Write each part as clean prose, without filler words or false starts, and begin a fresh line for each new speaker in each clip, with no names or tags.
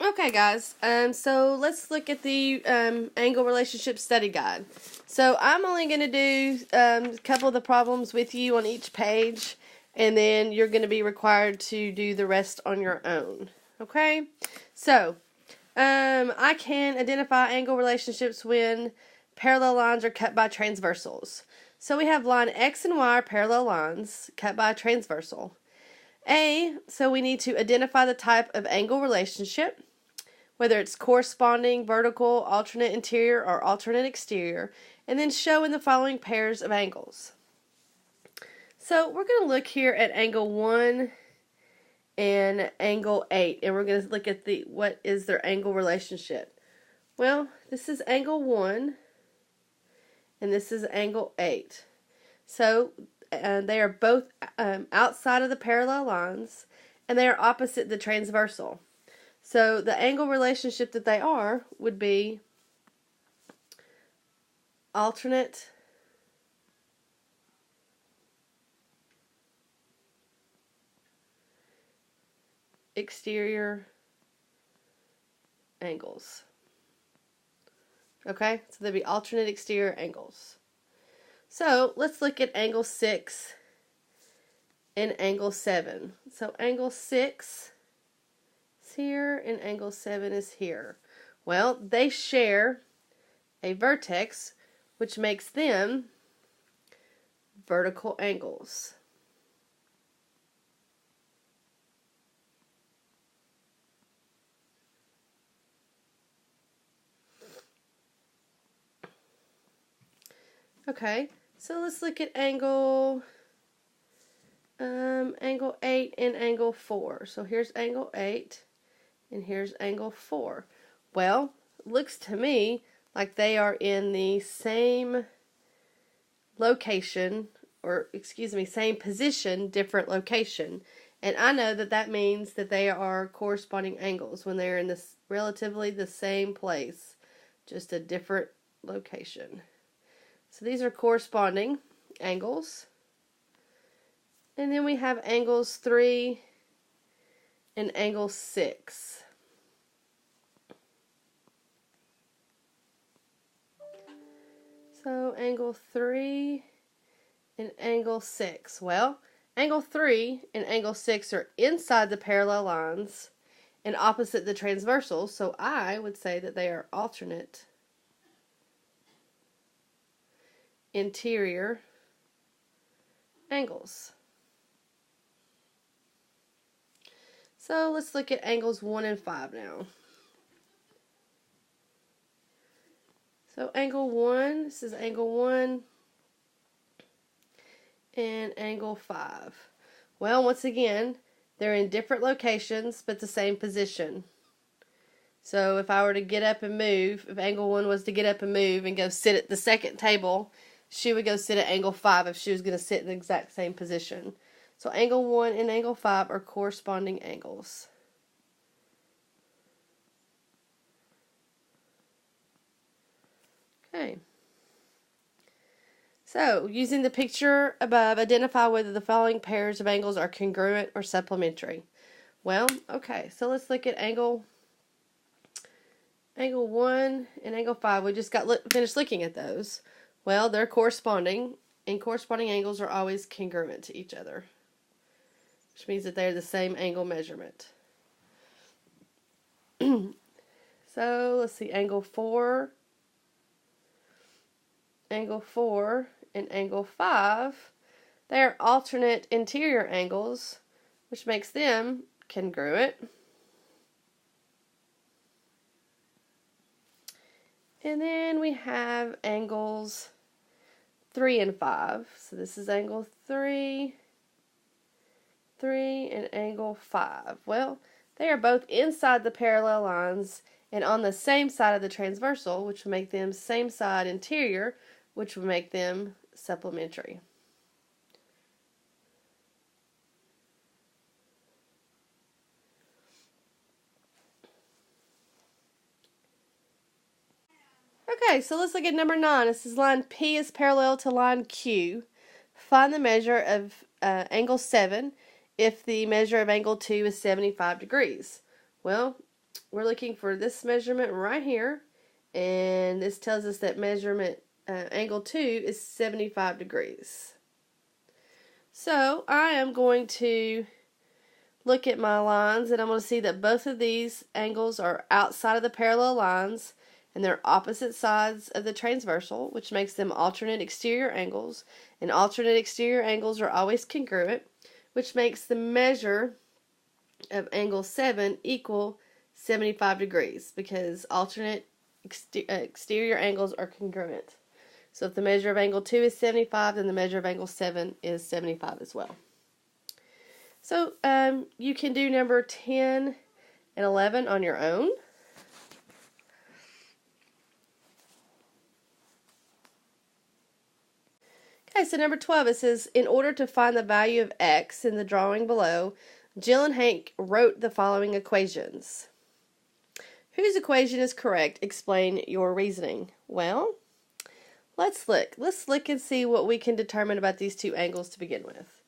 Okay, guys, so let's look at the angle relationship study guide. So I'm only going to do a couple of the problems with you on each page, and then you're going to be required to do the rest on your own. Okay? So, I can identify angle relationships when parallel lines are cut by transversals. So we have line X and Y are parallel lines cut by a transversal. So we need to identify the type of angle relationship, whether it's corresponding vertical, alternate interior, or alternate exterior, and then show in the following pairs of angles. So we're going to look here at angle 1 and angle 8, and we're going to look at what is their angle relationship. Well, this is angle 1, and this is angle 8. So they are both outside of the parallel lines, and they are opposite the transversal. So the angle relationship that they are would be alternate exterior angles. Okay, so they'd be alternate exterior angles. So let's look at angle 6 and angle 7. So angle 6 is here and angle 7 is here. Well, they share a vertex, which makes them vertical angles. Okay, so let's look at angle 8 and angle 4. So here's angle 8 and here's angle 4. Well, looks to me like they are in the same location, or excuse me, same position, different location. And I know that that means that they are corresponding angles when they're in this relatively the same place, just a different location. So these are corresponding angles. And then we have angles 3 and angle 6. So angle 3 and angle 6. Well, angle 3 and angle 6 are inside the parallel lines and opposite the transversal, so I would say that they are alternate interior angles. So let's look at angles 1 and 5 now. So angle 1, this is angle 1 and angle 5. Well, once again, they're in different locations but the same position. So if I were to get up and move, if angle 1 was to get up and move and go sit at the second table, she would go sit at angle 5 if she was going to sit in the exact same position. So angle 1 and angle 5 are corresponding angles. Okay. So, using the picture above, identify whether the following pairs of angles are congruent or supplementary. Well, okay, so let's look at angle 1 and angle 5. We just got finished looking at those. Well, they're corresponding, and corresponding angles are always congruent to each other, which means that they're the same angle measurement. So, let's see, angle 4 and angle 5, they are alternate interior angles, which makes them congruent. And then we have angles 3 and 5. So this is angle 3 and angle 5. Well, they are both inside the parallel lines and on the same side of the transversal, which would make them same side interior, which would make them supplementary. Okay, so let's look at number 9. This is line P is parallel to line Q. Find the measure of angle 7 if the measure of angle 2 is 75 degrees. Well, we're looking for this measurement right here, and this tells us that measurement angle 2 is 75 degrees. So I am going to look at my lines, and I'm going to see that both of these angles are outside of the parallel lines, and they're opposite sides of the transversal, which makes them alternate exterior angles, and alternate exterior angles are always congruent, which makes the measure of angle 7 equal 75 degrees, because alternate exterior angles are congruent. So if the measure of angle 2 is 75, then the measure of angle 7 is 75 as well. So you can do number 10 and 11 on your own. Okay, so number 12, it says, in order to find the value of x in the drawing below, Jill and Hank wrote the following equations. Whose equation is correct? Explain your reasoning. Well, let's look. Let's look and see what we can determine about these two angles to begin with.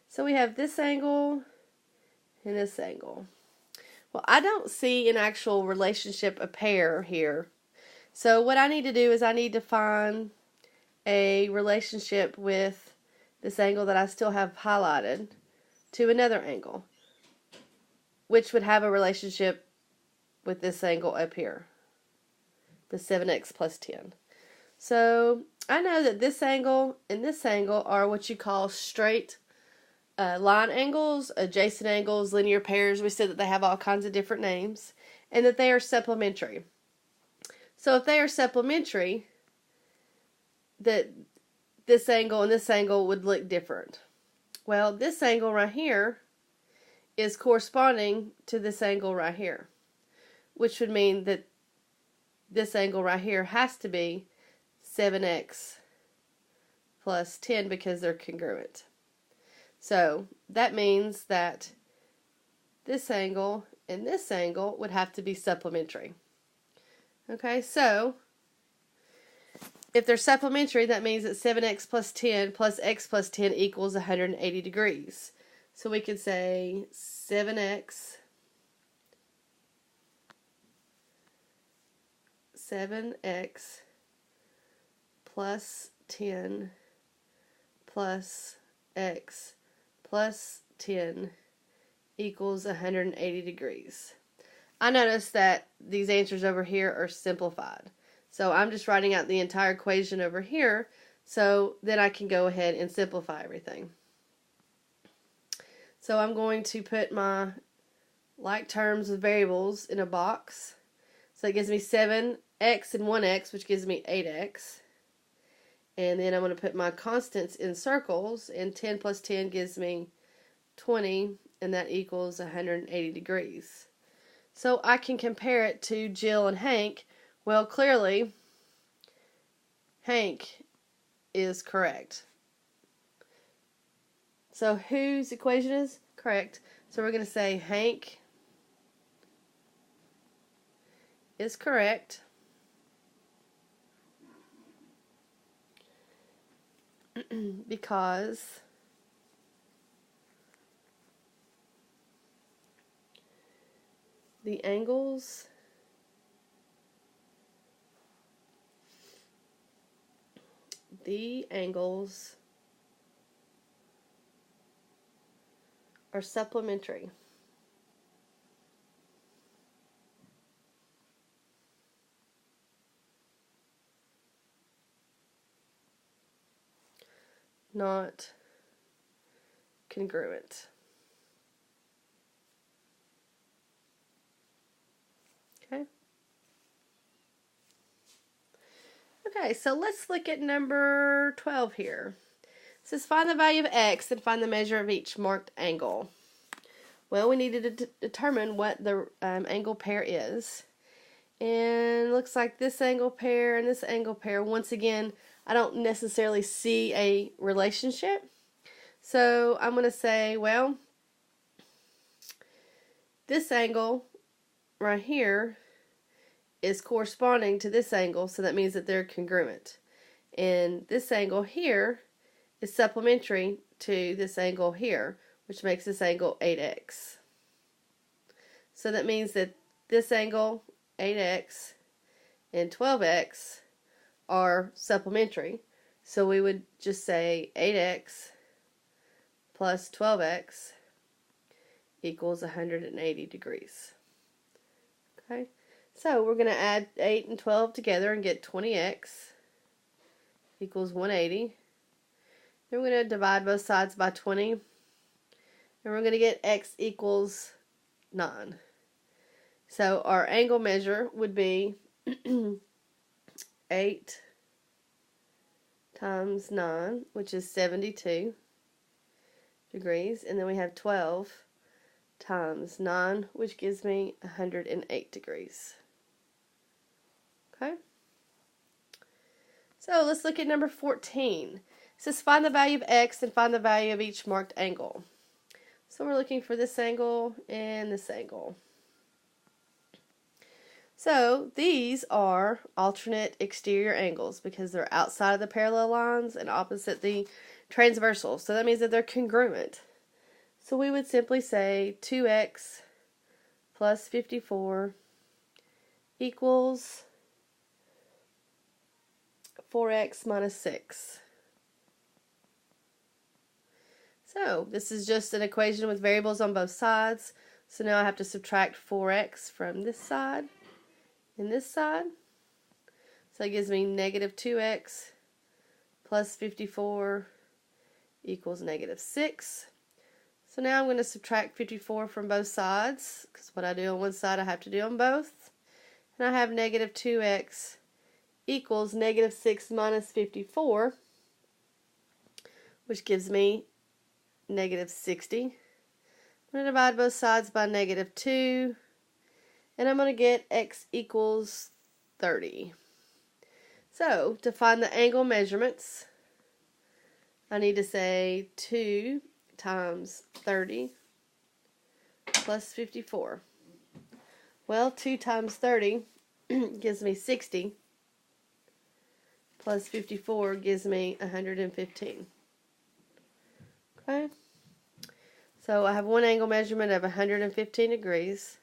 So we have this angle and this angle. Well, I don't see an actual relationship, a pair here. So what I need to do is I need to find a relationship with this angle that I still have highlighted to another angle, which would have a relationship with this angle up here, the 7x plus 10. So I know that this angle and this angle are what you call straight line angles, adjacent angles, linear pairs. We said that they have all kinds of different names, and that they are supplementary. So if they are supplementary, that this angle and this angle would look different. Well, this angle right here is corresponding to this angle right here, which would mean that this angle right here has to be 7x plus 10 because they're congruent. So that means that this angle and this angle would have to be supplementary. Okay, so if they're supplementary, that means that 7x plus 10 plus x plus 10 equals 180 degrees. So we could say 7x plus 10 plus x plus 10 equals 180 degrees. I notice that these answers over here are simplified. So I'm just writing out the entire equation over here, so then I can go ahead and simplify everything. So I'm going to put my like terms of variables in a box. So it gives me 7x and 1x, which gives me 8x. And then I'm going to put my constants in circles, and 10 plus 10 gives me 20, and that equals 180 degrees. So I can compare it to Jill and Hank. Well, clearly, Hank is correct. So whose equation is correct? So we're going to say Hank is correct. Because the angles are supplementary. Not congruent. Okay. Okay, so let's look at number 12 here. It says find the value of x and find the measure of each marked angle. Well, we needed to determine what the angle pair is. And it looks like this angle pair and this angle pair, once again, I don't necessarily see a relationship. So I'm going to say, well, this angle right here is corresponding to this angle, so that means that they're congruent. And this angle here is supplementary to this angle here, which makes this angle 8x. So that means that this angle, 8x, and 12x are supplementary. So we would just say 8x plus 12x equals 180 degrees. Okay, so we're going to add 8 and 12 together and get 20x equals 180. Then we're going to divide both sides by 20. And we're going to get x equals 9. So our angle measure would be 8 times 9, which is 72 degrees. And then we have 12 times 9, which gives me 108 degrees. Okay? So let's look at number 14. It says find the value of x and find the value of each marked angle. So we're looking for this angle and this angle. So these are alternate exterior angles because they're outside of the parallel lines and opposite the transversal. So that means that they're congruent. So we would simply say 2x plus 54 equals 4x minus 6. So this is just an equation with variables on both sides. So now I have to subtract 4x from this side and this side. So that gives me negative 2x plus 54 equals negative 6. So now I'm going to subtract 54 from both sides, because what I do on one side I have to do on both. And I have negative 2x equals negative 6 minus 54, which gives me negative 60. I'm going to divide both sides by negative 2, and I'm going to get x equals 30. So, to find the angle measurements, I need to say 2 times 30 plus 54. Well, 2 times 30 gives me 60, plus 54 gives me 115. Okay? So I have one angle measurement of 115 degrees.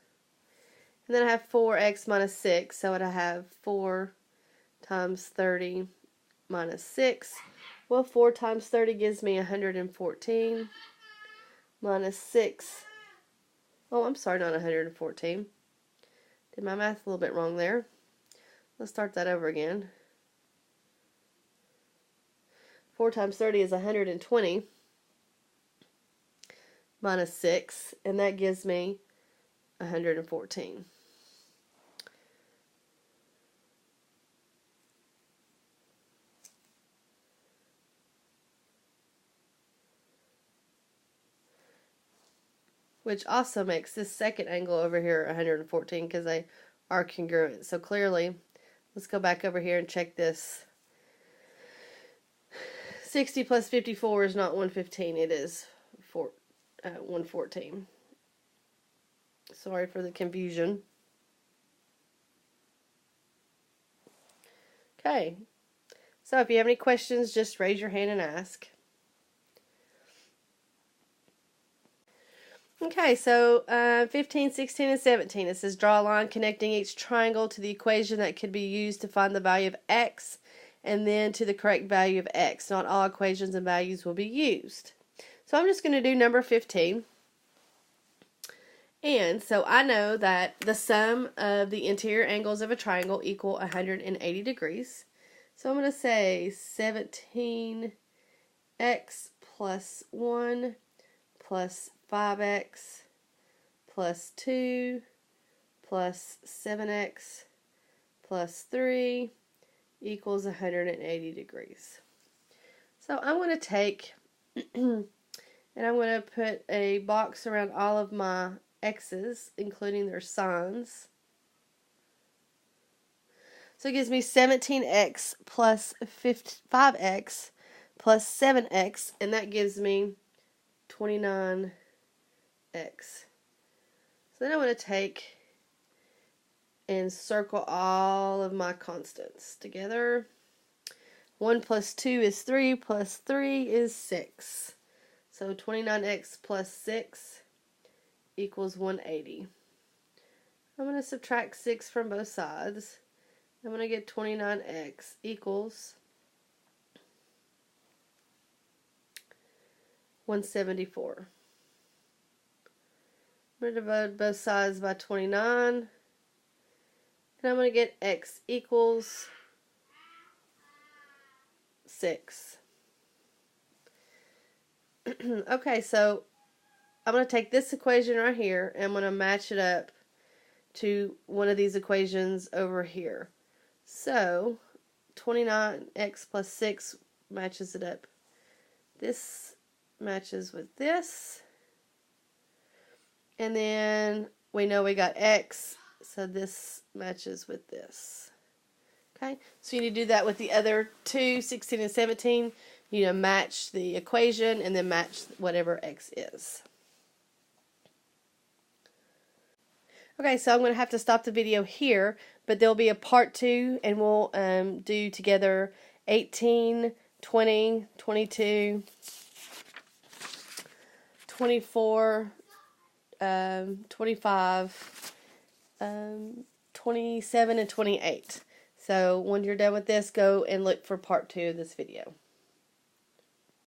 And then I have 4x minus 6, so I have 4 times 30 minus 6. Well, 4 times 30 gives me 114 minus 6. Oh, I'm sorry, not 114. Did my math a little bit wrong there. Let's start that over again. 4 times 30 is 120 minus 6, and that gives me 114. Which also makes this second angle over here 114 because they are congruent. So clearly, let's go back over here and check this. 60 plus 54 is not 115, it is 114. Sorry for the confusion. Okay, so if you have any questions, just raise your hand and ask. Okay, so 15, 16, and 17. It says draw a line connecting each triangle to the equation that could be used to find the value of x and then to the correct value of x. Not all equations and values will be used. So I'm just going to do number 15. And so I know that the sum of the interior angles of a triangle equal 180 degrees. So I'm going to say 17x plus 1 plus 5x plus 2 plus 7x plus 3 equals 180 degrees. So I'm going to take and I'm going to put a box around all of my x's, including their signs. So it gives me 17x plus 5x plus 7x, and that gives me 29x. So then I'm going to take and circle all of my constants together. 1 plus 2 is 3, plus 3 is 6. So 29x plus 6 equals 180. I'm going to subtract 6 from both sides. I'm going to get 29x equals 174. I'm going to divide both sides by 29. And I'm going to get x equals 6. Okay, so I'm going to take this equation right here and I'm going to match it up to one of these equations over here. So 29x plus 6 matches it up. This matches with this. And then we know we got x, so this matches with this. Okay, so you need to do that with the other two, 16 and 17. You match the equation and then match whatever x is. Okay, so I'm going to have to stop the video here, but there'll be a part 2, and we'll do together 18, 20, 22, 24, 25, 27, and 28. So when you're done with this, go and look for part 2 of this video.